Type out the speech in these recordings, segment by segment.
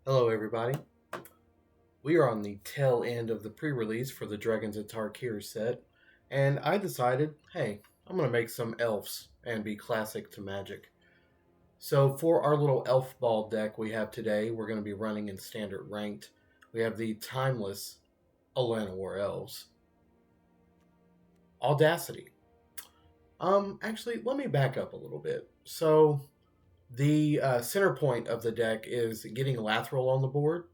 Hello, everybody. We are on the tail end of the pre release for the Dragons of Tarkir set, and I decided, hey, I'm going to make some elves and be classic to Magic. So, for our little elf ball deck we have today, we're going to be running in standard ranked. We have the timeless Alana War Elves. Audacity. Actually, let me back up a little bit. So, the center point of the deck is getting Lathril on the board,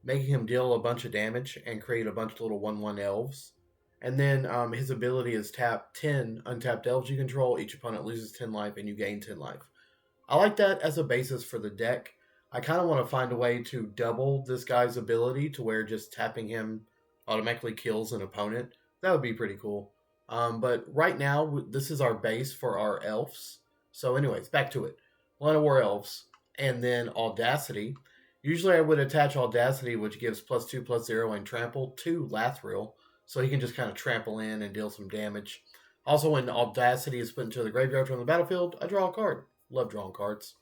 making him deal a bunch of damage and create a bunch of little 1/1 elves. And then his ability is tap 10 untapped elves you control. Each opponent loses 10 life and you gain 10 life. I like that as a basis for the deck. I kind of want to find a way to double this guy's ability to where just tapping him automatically kills an opponent. That would be pretty cool. But right now, this is our base for our elves. So, anyways, back to it. Line of War Elves. And then Audacity. Usually I would attach Audacity, which gives +2/+0 and trample to Lathril, so he can just kind of trample in and deal some damage. Also, when Audacity is put into the graveyard from the battlefield, I draw a card. Love drawing cards.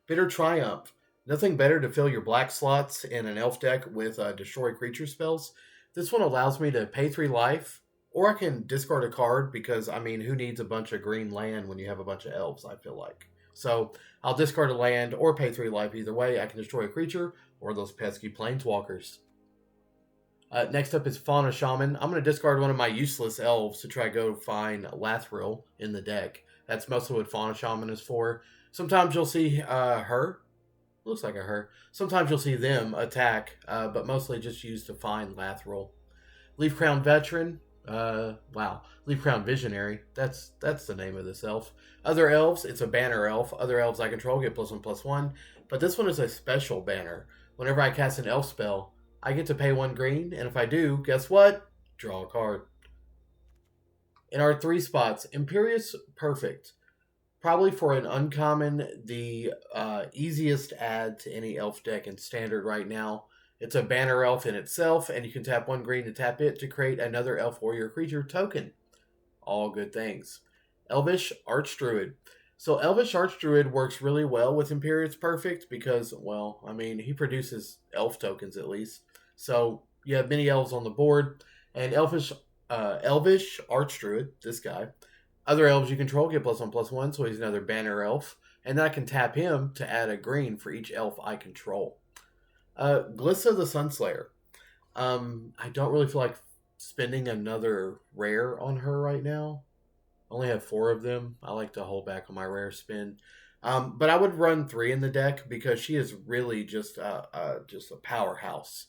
Bitter Triumph. Nothing better to fill your black slots in an elf deck with destroy creature spells. This one allows me to pay 3 life, or I can discard a card because, I mean, who needs a bunch of green land when you have a bunch of elves, I feel like. So I'll discard a land or pay 3 life either way. I can destroy a creature or those pesky planeswalkers. Next up is Fauna Shaman. I'm going to discard one of my useless elves to try to go find Lathril in the deck. That's mostly what Fauna Shaman is for. Sometimes you'll see her. Looks like a her. Sometimes you'll see them attack, but mostly just used to find Lathril. Leaf Crown Veteran. Wow. Leaf Crown Visionary. That's the name of this elf. Other elves, it's a banner elf. Other elves I control get +1/+1. But this one is a special banner. Whenever I cast an elf spell, I get to pay 1 green, and if I do, guess what? Draw a card. In our 3 spots, Imperious Perfect. Probably for an uncommon, the easiest add to any elf deck in standard right now. It's a banner elf in itself, and you can tap 1 green to tap it to create another elf warrior creature token. All good things. Elvish Archdruid. So Elvish Archdruid works really well with Imperious Perfect because, well, I mean, he produces elf tokens at least. So you have many elves on the board, and Elvish Archdruid, this guy, other elves you control get +1/+1, so he's another banner elf, and then I can tap him to add a green for each elf I control. Glissa the Sunslayer. I don't really feel like spending another rare on her right now. I only have 4 of them. I like to hold back on my rare spin. But I would run 3 in the deck because she is really just a powerhouse.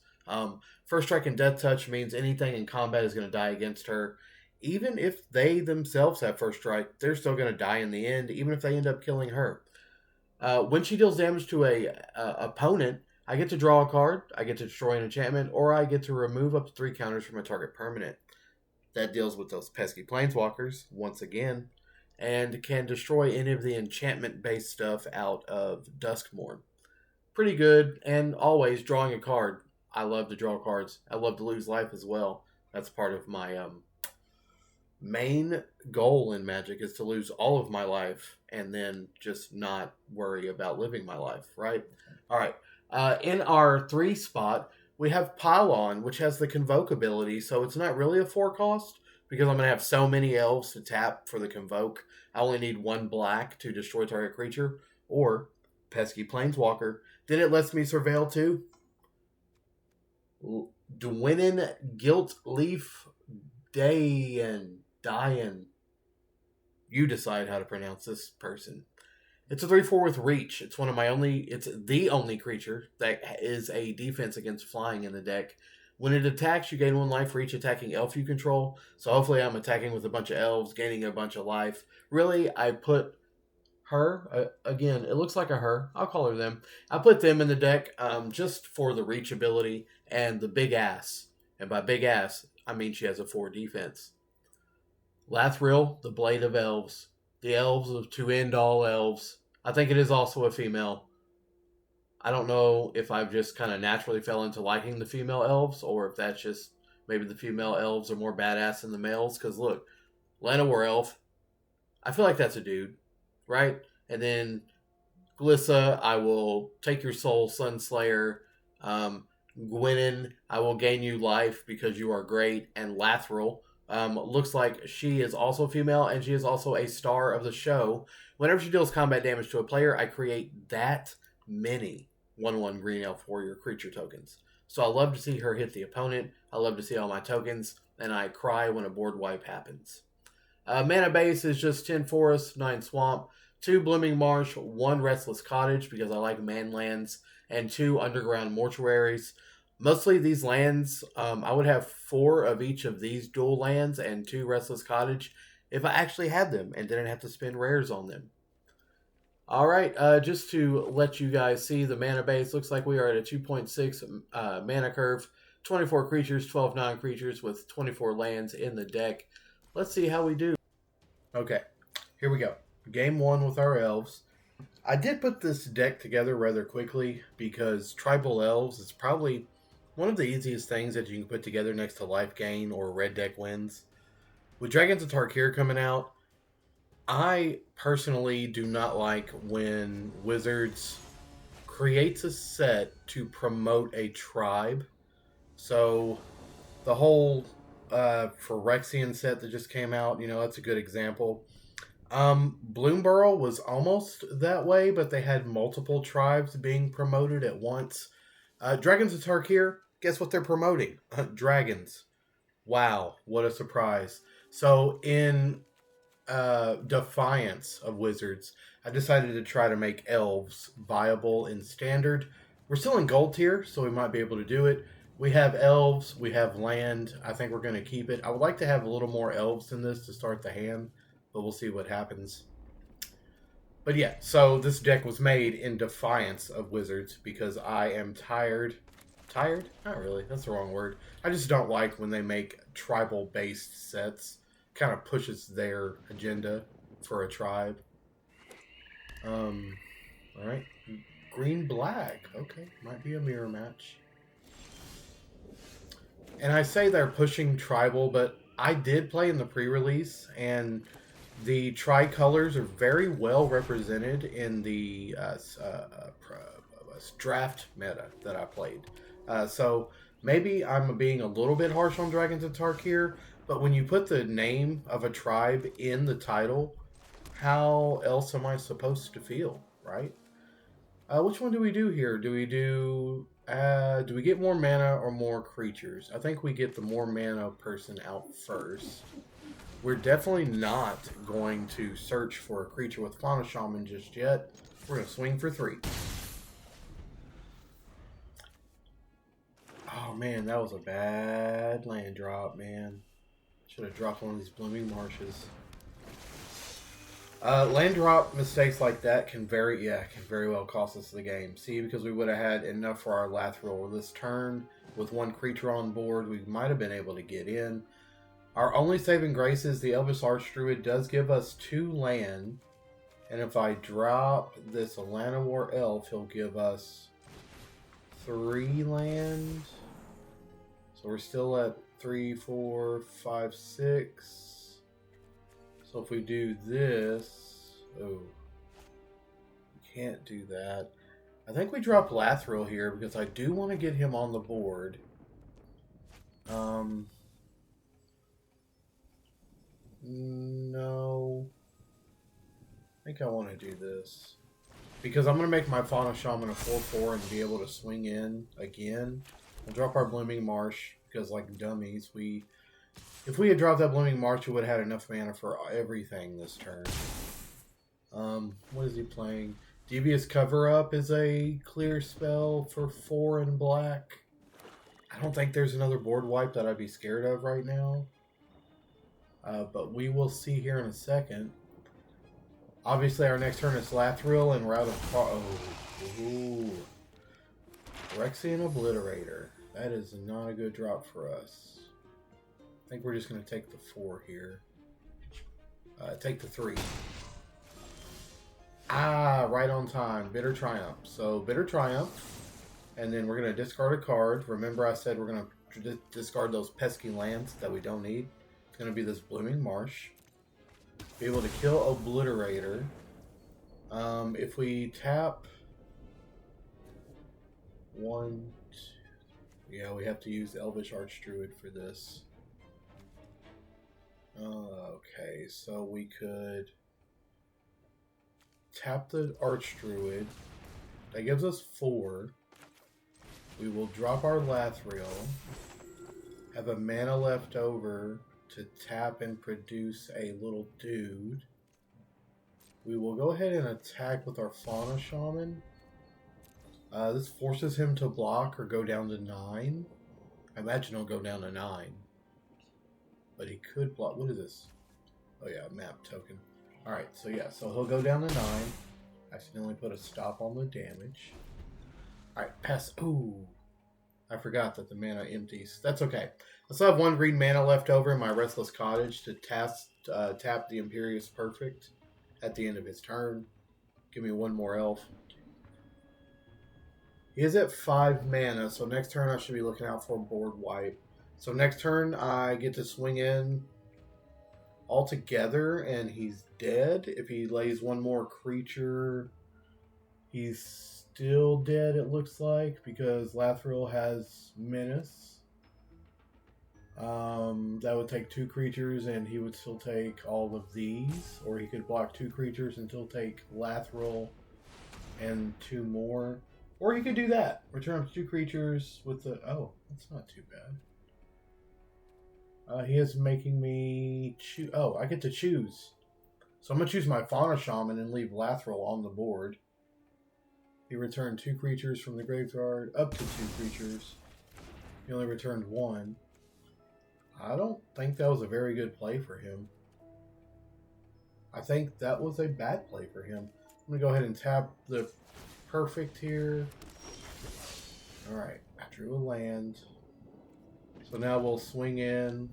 First Strike and Death Touch means anything in combat is going to die against her. Even if they themselves have First Strike, they're still going to die in the end, even if they end up killing her. When she deals damage to a opponent, I get to draw a card, I get to destroy an enchantment, or I get to remove up to 3 counters from a target permanent. That deals with those pesky planeswalkers, once again, and can destroy any of the enchantment-based stuff out of Duskmourn. Pretty good, and always drawing a card. I love to draw cards. I love to lose life as well. That's part of my main goal in Magic is to lose all of my life and then just not worry about living my life, right? All right. In our 3 spot, we have Pylon, which has the Convoke ability, so it's not really a 4 cost because I'm going to have so many elves to tap for the Convoke. I only need 1 black to destroy target creature or pesky planeswalker. Then it lets me surveil too. Dwynnin Gilt Leaf Dian. You decide how to pronounce this person. It's a 3/4 with reach. It's the only creature that is a defense against flying in the deck. When it attacks, you gain 1 life for each attacking elf you control. So hopefully I'm attacking with a bunch of elves, gaining a bunch of life. Really, I put her, again, it looks like a her. I'll call her them. I put them in the deck just for the reach ability and the big ass. And by big ass, I mean she has a 4 defense. Lathril, the Blade of Elves. The elves of to end all elves. I think it is also a female. I don't know if I've just kind of naturally fell into liking the female elves, or if that's just maybe the female elves are more badass than the males. Because look, Llanowar elf, I feel like that's a dude, right? And then Glissa, I will take your soul, Sunslayer. Gwennon, I will gain you life because you are great. And Lathril, looks like she is also female and she is also a star of the show. Whenever she deals combat damage to a player, I create that many 1/1 Green Elf Warrior creature tokens. So I love to see her hit the opponent. I love to see all my tokens, and I cry when a board wipe happens. Mana base is just 10 Forest, 9 Swamp, 2 Blooming Marsh, 1 Restless Cottage because I like man lands, and 2 Underground Mortuaries. Mostly these lands, I would have 4 of each of these dual lands and 2 Restless Cottage if I actually had them and didn't have to spend rares on them. Alright, just to let you guys see the mana base, looks like we are at a 2.6 mana curve, 24 creatures, 12 non-creatures with 24 lands in the deck. Let's see how we do. Okay, here we go. Game 1 with our elves. I did put this deck together rather quickly because tribal elves is probably one of the easiest things that you can put together next to life gain or red deck wins. With Dragons of Tarkir coming out, I personally do not like when Wizards creates a set to promote a tribe. So the whole Phyrexian set that just came out, that's a good example. Bloomborough was almost that way, but they had multiple tribes being promoted at once. Dragons of Tarkir, guess what they're promoting? Dragons. Wow, what a surprise. So in defiance of Wizards, I decided to try to make elves viable in standard. We're still in gold tier, so we might be able to do it. We have elves, we have land. I think we're going to keep it. I would like to have a little more elves in this to start the hand, but we'll see what happens. But yeah, so this deck was made in defiance of Wizards because I am tired. Tired? Not really. That's the wrong word. I just don't like when they make tribal-based sets. Kind of pushes their agenda for a tribe. Alright. Green-black. Okay, might be a mirror match. And I say they're pushing tribal, but I did play in the pre-release, and the tricolors are very well represented in the draft meta that I played. So maybe I'm being a little bit harsh on Dragons of Tarkir, but when you put the name of a tribe in the title, how else am I supposed to feel, right? Which one do we do here? Do we get more mana or more creatures? I think we get the more mana person out first. We're definitely not going to search for a creature with Fauna Shaman just yet. We're going to swing for 3. Oh man, that was a bad land drop, man. Should have dropped one of these Blooming Marshes. Land drop mistakes like that can very well cost us the game. See, because we would have had enough for our Lathril this turn. With 1 creature on board, we might have been able to get in. Our only saving grace is the Elvis Archdruid does give us 2 land. And if I drop this Llanowar Elf, he'll give us 3 land. So we're still at 3, 4, 5, 6. So if we do this... Oh. We can't do that. I think we drop Lathril here because I do want to get him on the board. No. I think I want to do this. Because I'm going to make my Fauna Shaman a 4/4 and be able to swing in again. We'll drop our Blooming Marsh because, like dummies, if we had dropped that Blooming Marsh, we would have had enough mana for everything this turn. What is he playing? Devious Cover-Up is a clear spell for 4 in black. I don't think there's another board wipe that I'd be scared of right now. But we will see here in a second. Obviously, our next turn is Lathril and we're out of... Ooh. Phyrexian Obliterator. That is not a good drop for us. I think we're just going to take the 4 here. Take the 3. Right on time. Bitter Triumph. So, Bitter Triumph. And then we're going to discard a card. Remember I said we're going to discard those pesky lands that we don't need. It's going to be this Blooming Marsh. Be able to kill Obliterator. If we tap one, yeah, we have to use Elvish Archdruid for this. Okay, so we could tap the Archdruid. That gives us 4. We will drop our Lathril, have a mana left over to tap and produce a little dude. We will go ahead and attack with our Fauna Shaman. This forces him to block or go down to 9. I imagine he'll go down to 9. But he could block. What is this? Oh yeah, map token. Alright, so yeah, so he'll go down to 9. Accidentally put a stop on the damage. Alright, pass. Ooh. I forgot that the mana empties. That's okay. I still have 1 green mana left over in my Restless Cottage to tap the Imperious Perfect at the end of his turn. Give me 1 more elf. He is at 5 mana, so next turn I should be looking out for a board wipe. So next turn I get to swing in all together and he's dead. If he lays 1 more creature, he's still dead, it looks like, because Lathril has Menace. That would take 2 creatures and he would still take all of these, or he could block 2 creatures and still take Lathril and 2 more. Or he could do that. Return up to 2 creatures with the... Oh, that's not too bad. He is making me choose... Oh, I get to choose. So I'm going to choose my Fauna Shaman and leave Lathril on the board. He returned 2 creatures from the graveyard, up to 2 creatures. He only returned 1. I don't think that was a very good play for him. I think that was a bad play for him. I'm going to go ahead and tap the Perfect here. Alright, I drew a land. So now we'll swing in.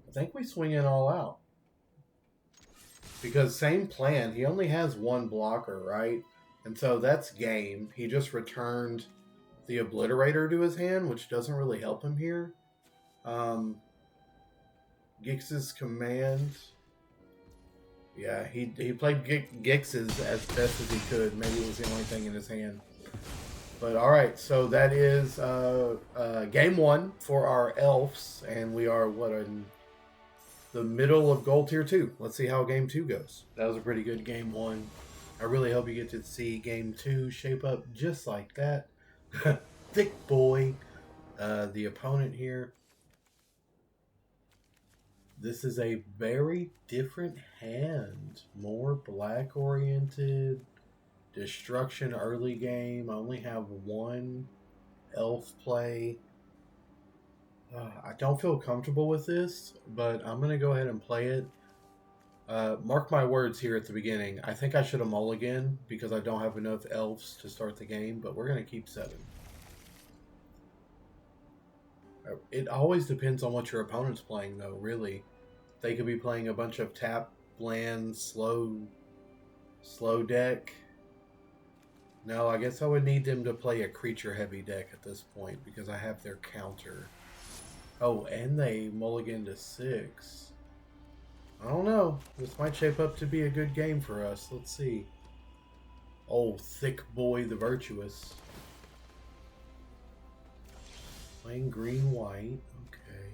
I think we swing in all out. Because same plan, he only has 1 blocker, right? And so that's game. He just returned the Obliterator to his hand, which doesn't really help him here. Gix's command. Yeah, he played Gix's as best as he could. Maybe it was the only thing in his hand. But alright, so that is game 1 for our elves. And we are, in the middle of Gold Tier 2. Let's see how game 2 goes. That was a pretty good game 1. I really hope you get to see game 2 shape up just like that. Thick boy. The opponent here. This is a very different hand. More black oriented. Destruction early game. I only have 1 elf play. I don't feel comfortable with this, but I'm going to go ahead and play it. Mark my words here at the beginning. I think I should have mulliganed because I don't have enough elves to start the game, but we're going to keep 7. It always depends on what your opponent's playing, though, really. They could be playing a bunch of tap, land, slow deck. No, I guess I would need them to play a creature-heavy deck at this point because I have their counter. Oh, and they mulligan to 6. I don't know. This might shape up to be a good game for us. Let's see. Oh, thick boy the virtuous. Playing green-white. Okay.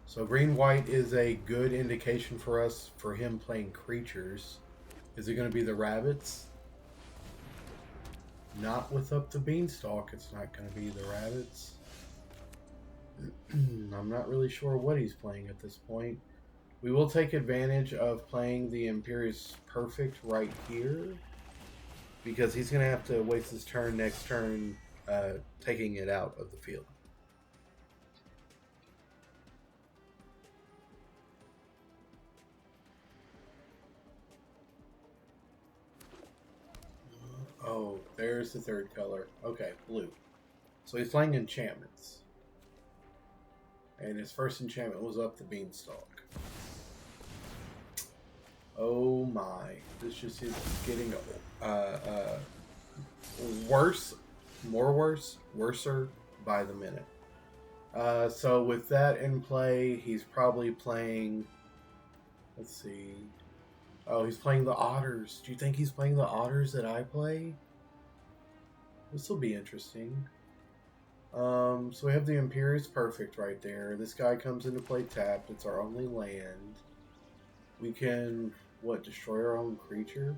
So green-white is a good indication for us for him playing creatures. Is it going to be the rabbits? Not with Up the Beanstalk. It's not going to be the rabbits. I'm not really sure what he's playing at this point. We will take advantage of playing the Imperious Perfect right here. Because he's going to have to waste his turn next turn taking it out of the field. Oh, there's the 3rd color. Okay, blue. So he's playing enchantments. And his first enchantment was Up the Beanstalk. Oh my. This just is getting worse. More worse. Worser by the minute. So with that in play, he's probably playing... Let's see. Oh, he's playing the otters. Do you think he's playing the otters that I play? This will be interesting. So we have the Imperious Perfect right there. This guy comes into play tapped. It's our only land. We can, what, destroy our own creature?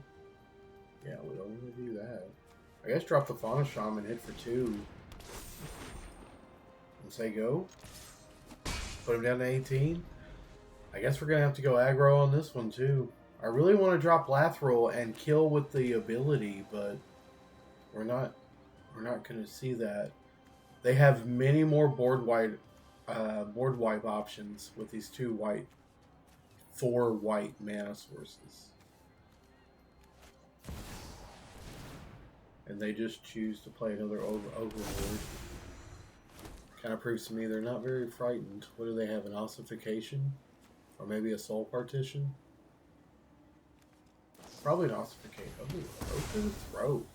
Yeah, we don't want to do that. I guess drop the Fauna Shaman, hit for 2. And say go. Put him down to 18. I guess we're going to have to go aggro on this one too. I really want to drop Lathril and kill with the ability, but we're not going to see that. They have many more board wipe options with these 4 white mana sources. And they just choose to play another Overlord. Kind of proves to me they're not very frightened. What do they have, an ossification? Or maybe a soul partition? Probably an ossification. Oh, open throat.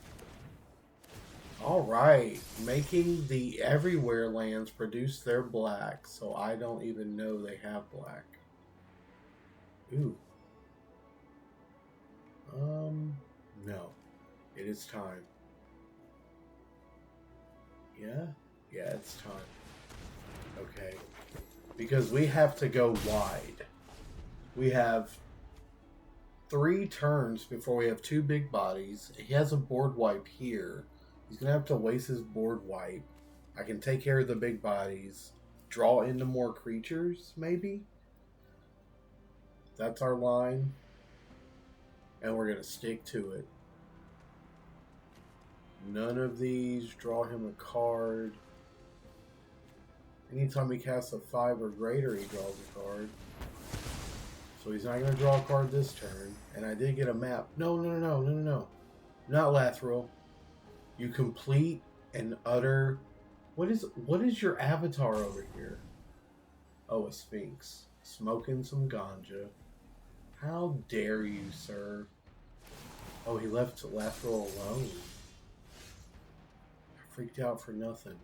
Alright. Making the everywhere lands produce their black, so I don't even know they have black. Ooh. No. It is time. Yeah? Yeah, it's time. Okay. Because we have to go wide. We have 3 turns before we have 2 big bodies. He has a board wipe here. He's going to have to waste his board wipe. I can take care of the big bodies. Draw into more creatures, maybe? That's our line. And we're going to stick to it. None of these. Draw him a card. Anytime he casts a 5 or greater, he draws a card. So he's not going to draw a card this turn. And I did get a map. No. Not Lathril. You complete and utter... What is your avatar over here? Oh, a Sphinx. Smoking some ganja. How dare you, sir? Oh, he left Lathril alone. I freaked out for nothing.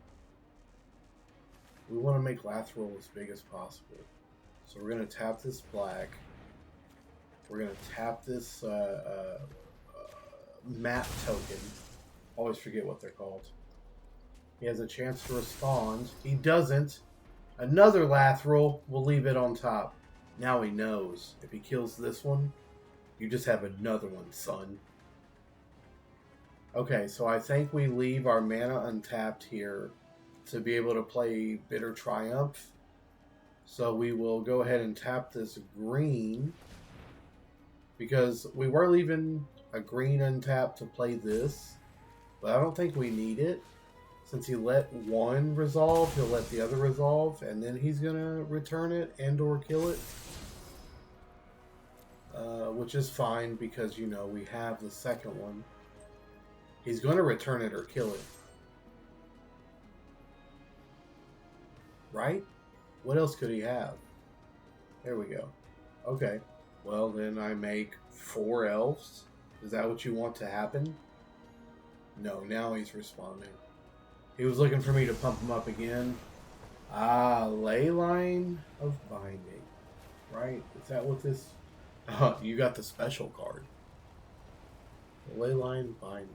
We want to make Lathril as big as possible. So we're going to tap this black. We're going to tap this map token. Always forget what they're called. He has a chance to respond. He doesn't. Another Lathril. We'll leave it on top. Now he knows. If he kills this one, you just have another one, son. Okay, so I think we leave our mana untapped here to be able to play Bitter Triumph. So we will go ahead and tap this green, because we were leaving a green untapped to play this, but I don't think we need it. Since he let one resolve, he'll let the other resolve, and then he's going to return it and or kill it. Which is fine, because, you know, we have the second one. He's going to return it or kill it. Right? What else could he have? There we go. Okay. Well, then I make 4 elves. Is that what you want to happen? No, now he's responding. He was looking for me to pump him up again. Ah, Leyline of Binding. Right? Is that what this... you got the special card. Leyline Binding.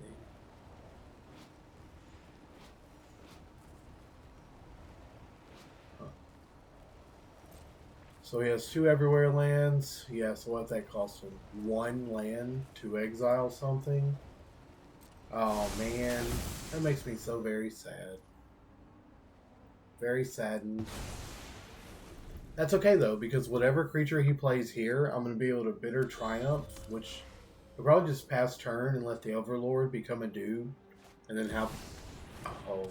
Huh. So he has 2 everywhere lands. Yeah, so what that costs him? 1 land to exile something. Oh man, that makes me so very sad. Very saddened. That's okay though, because whatever creature he plays here, I'm going to be able to Bitter Triumph, which will probably just pass turn and let the Overlord become a dude, and then have... Oh.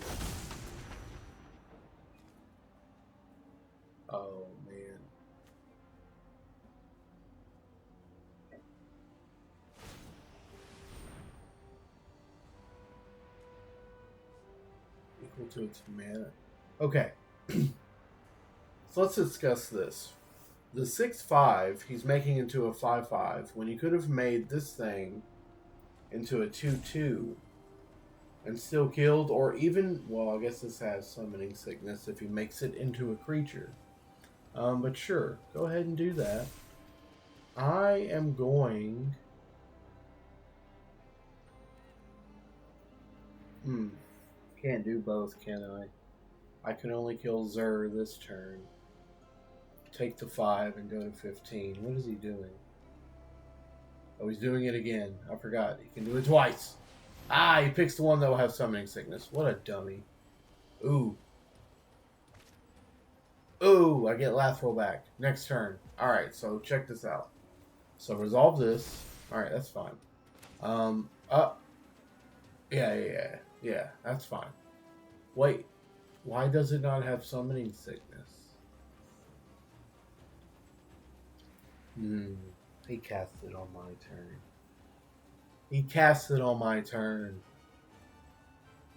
Oh man. Equal to its mana. Okay. So let's discuss this. The 6/5 he's making into a 5/5 when he could have made this thing into a 2/2 and still killed, or even, well, I guess this has summoning sickness if he makes it into a creature. But sure, go ahead and do that. I am going... Can't do both, can I? I can only kill Zur this turn. Take the 5 and go to 15. What is he doing? Oh, he's doing it again. I forgot. He can do it twice. Ah, he picks the one that will have summoning sickness. What a dummy. Ooh. Ooh, I get Lathril back. Next turn. Alright, so check this out. So resolve this. Alright, that's fine. Yeah, that's fine. Wait, why does it not have summoning sickness? He cast it on my turn. He cast it on my turn.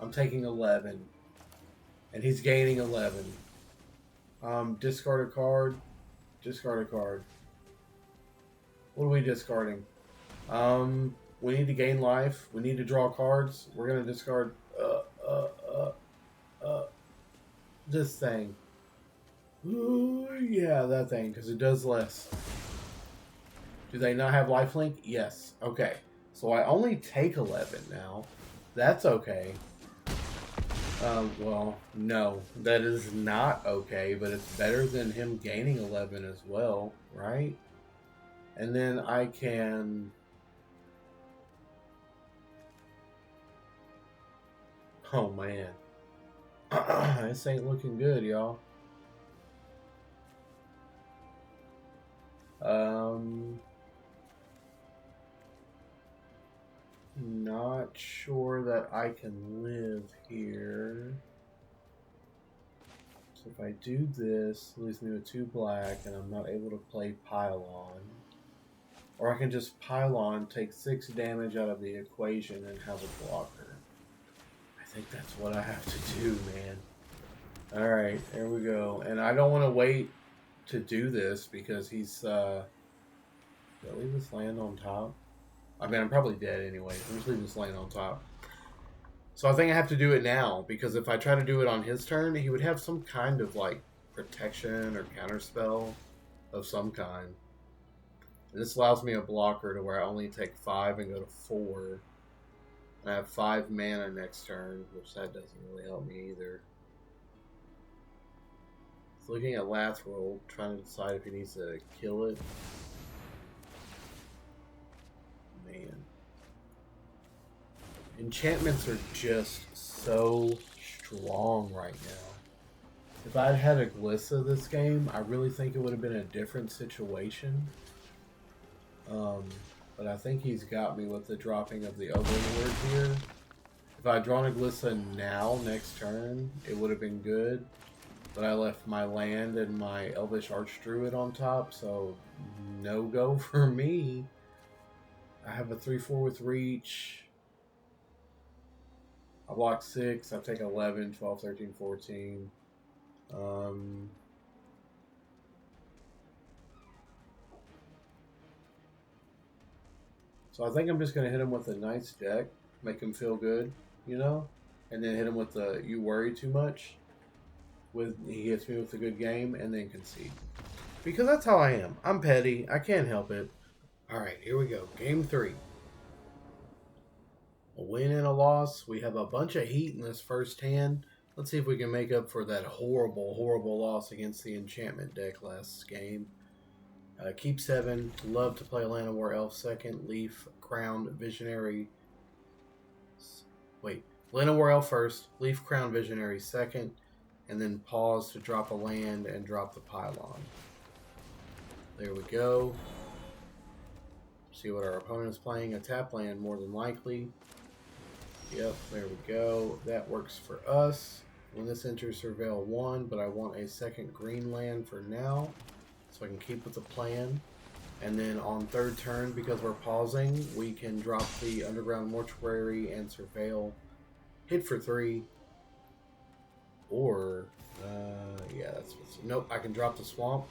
I'm taking 11. And he's gaining 11. Discard a card. Discard a card. What are we discarding? We need to gain life. We need to draw cards. We're gonna discard this thing. Ooh, yeah, that thing, because it does less. Do they not have lifelink? Yes. Okay. So I only take 11 now. That's okay. Well, no, that is not okay, but it's better than him gaining 11 as well, right? And then I can... Oh, man. This ain't looking good, y'all. Not sure that I can live here. So if I do this, it leaves me with 2 black, and I'm not able to play Pylon. Or I can just Pylon, take 6 damage out of the equation, and have a blocker. I think that's what I have to do, man. Alright, there we go. And I don't want to wait to do this, because he's, did I leave this land on top? I mean, I'm probably dead anyway. I'm just leaving this land on top. So I think I have to do it now, because if I try to do it on his turn, he would have some kind of, like, protection or counterspell of some kind. And this allows me a blocker to where I only take 5 and go to 4. And I have 5 mana next turn, which that doesn't really help me either. So looking at Lathril, trying to decide if he needs to kill it. Man. Enchantments are just so strong right now. If I had a Glissa this game, I really think it would have been a different situation. But I think he's got me with the dropping of the Overlord here. If I had drawn a Glissa now, next turn, it would have been good. But I left my land and my Elvish Archdruid on top, so no go for me. I have a 3/4 with reach. I block 6. I take 11, 12, 13, 14. So I think I'm just going to hit him with a nice deck. Make him feel good, you know? And then hit him with the you worry too much. He hits me with a good game and then concede. Because that's how I am. I'm petty. I can't help it. Alright, here we go. Game 3. A win and a loss. We have a bunch of heat in this first hand. Let's see if we can make up for that horrible, horrible loss against the enchantment deck last game. Keep 7. Love to play Llanowar Elf second. Leaf, Crown, Visionary. Wait. Llanowar Elf first. Leaf, Crown, Visionary second. And then pause to drop a land and drop the Pylon. There we go. See what our opponent is playing. A tap land, more than likely. Yep, there we go. That works for us. When this enters Surveil 1, but I want a second green land for now, so I can keep with the plan. And then on third turn, because we're pausing, we can drop the Underground Mortuary and Surveil. Hit for 3. Or, yeah, that's what's... Nope, I can drop the Swamp.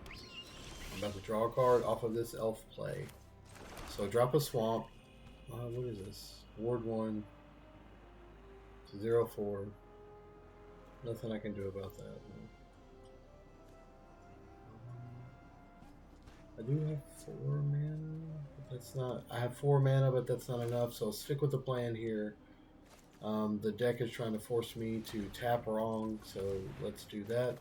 I'm about to draw a card off of this elf play. So drop a Swamp. What is this? Ward 1. 0/4. Nothing I can do about that. I do have 4 mana, but that's not. I have 4 mana, but that's not enough. So I'll stick with the plan here. The deck is trying to force me to tap wrong, so let's do that.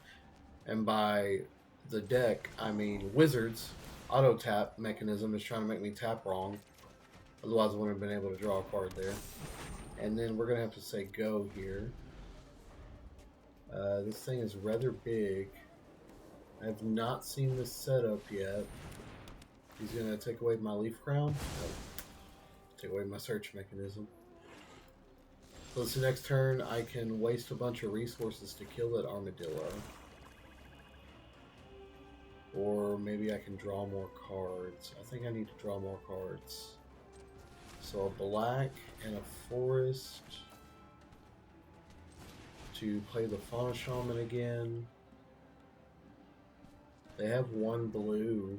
And by the deck, I mean Wizards auto tap mechanism is trying to make me tap wrong. Otherwise, I wouldn't have been able to draw a card there. And then we're gonna have to say go here. This thing is rather big. I have not seen this setup yet. He's gonna take away my leaf crown. Take away my search mechanism. So this next turn, I can waste a bunch of resources to kill that armadillo. Or maybe I can draw more cards. I think I need to draw more cards. So a black and a forest to play the Fauna Shaman again. They have 1 blue.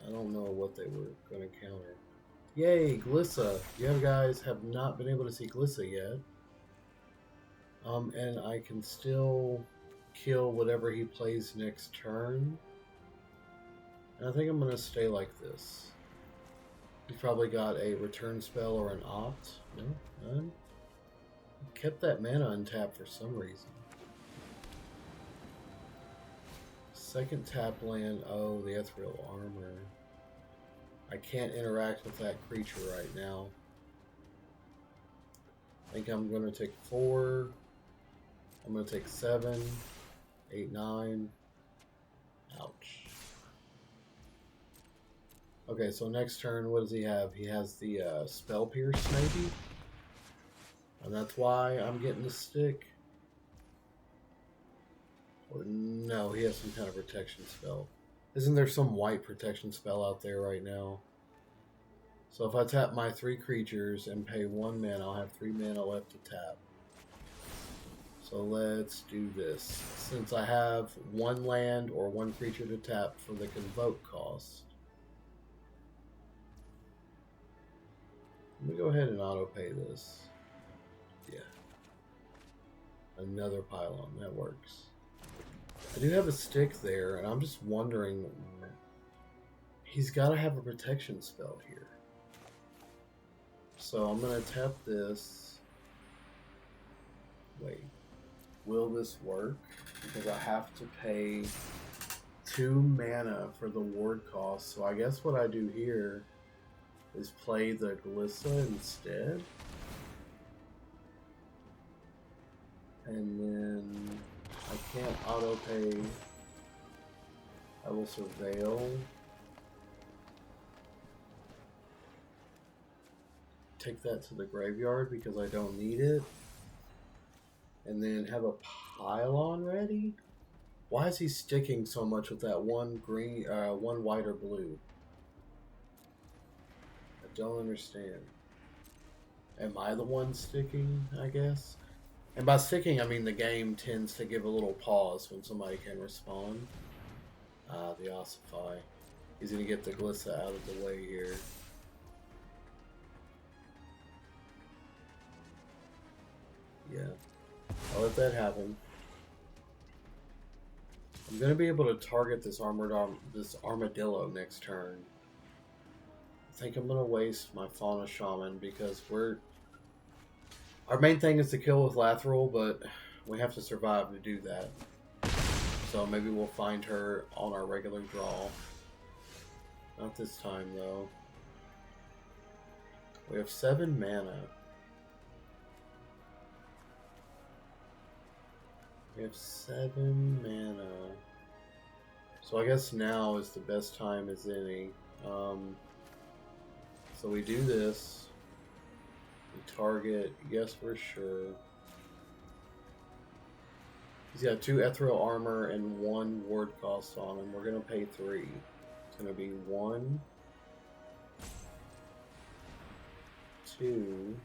I don't know what they were going to counter. Yay, Glissa! You guys have not been able to see Glissa yet. And I can still kill whatever he plays next turn. And I think I'm going to stay like this. He's probably got a return spell or an opt. No, none. He kept that mana untapped for some reason. Second tap land. Oh, the Ethereal Armor. I can't interact with that creature right now. I think I'm going to take 4. I'm going to take 7, 8, 9. Ouch. Okay, so next turn, what does he have? He has the Spell Pierce, maybe? And that's why I'm getting the stick? Or no, he has some kind of protection spell. Isn't there some white protection spell out there right now? So if I tap my 3 creatures and pay 1 mana, I'll have 3 mana left to tap. So let's do this. Since I have 1 land or 1 creature to tap for the Convoke cost, let me go ahead and auto-pay this. Yeah. Another pylon. That works. I do have a stick there, and I'm just wondering... He's got to have a protection spell here. So I'm going to tap this. Wait. Will this work? Because I have to pay 2 mana for the ward cost. So I guess what I do here is play the Glissa instead. And then I can't auto pay. I will surveil. Take that to the graveyard because I don't need it. And then have a pylon ready? Why is he sticking so much with that 1 green, 1 white or blue? I don't understand. Am I the one sticking, I guess? And by sticking, I mean the game tends to give a little pause when somebody can respond. The Ossify. He's going to get the Glissa out of the way here. Yeah. I'll let that happen. I'm going to be able to target this armadillo next turn. I think I'm going to waste my Fauna Shaman because our main thing is to kill with Lathril, but we have to survive to do that. So maybe we'll find her on our regular draw. Not this time, though. We have 7 mana. We have 7 mana. So I guess now is the best time as any. So we do this. We target, yes, we're sure. He's got 2 ethereal armor and 1 ward cost on him. We're going to pay 3. It's going to be 1, 2,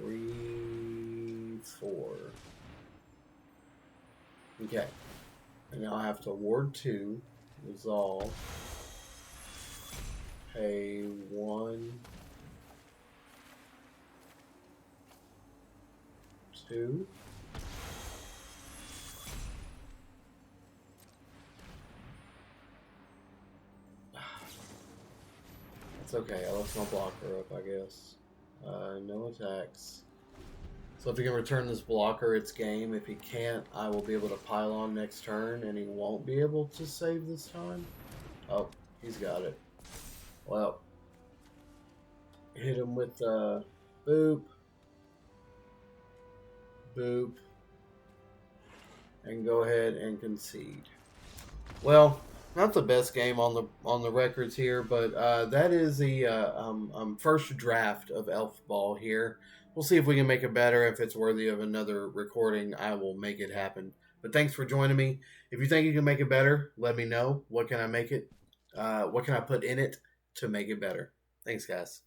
3, 4. Okay. And now I have to ward 2, resolve, pay 1, 2, It's okay. I left my blocker up, I guess. No attacks. So if he can return this blocker, it's game. If he can't, I will be able to pile on next turn, and he won't be able to save this time. Oh, he's got it. Well, hit him with boop, boop, and go ahead and concede. Well, not the best game on the records here, but that is the first draft of Elf Ball here. We'll see if we can make it better. If it's worthy of another recording, I will make it happen. But thanks for joining me. If you think you can make it better, let me know. What can I make it? What can I put in it to make it better? Thanks, guys.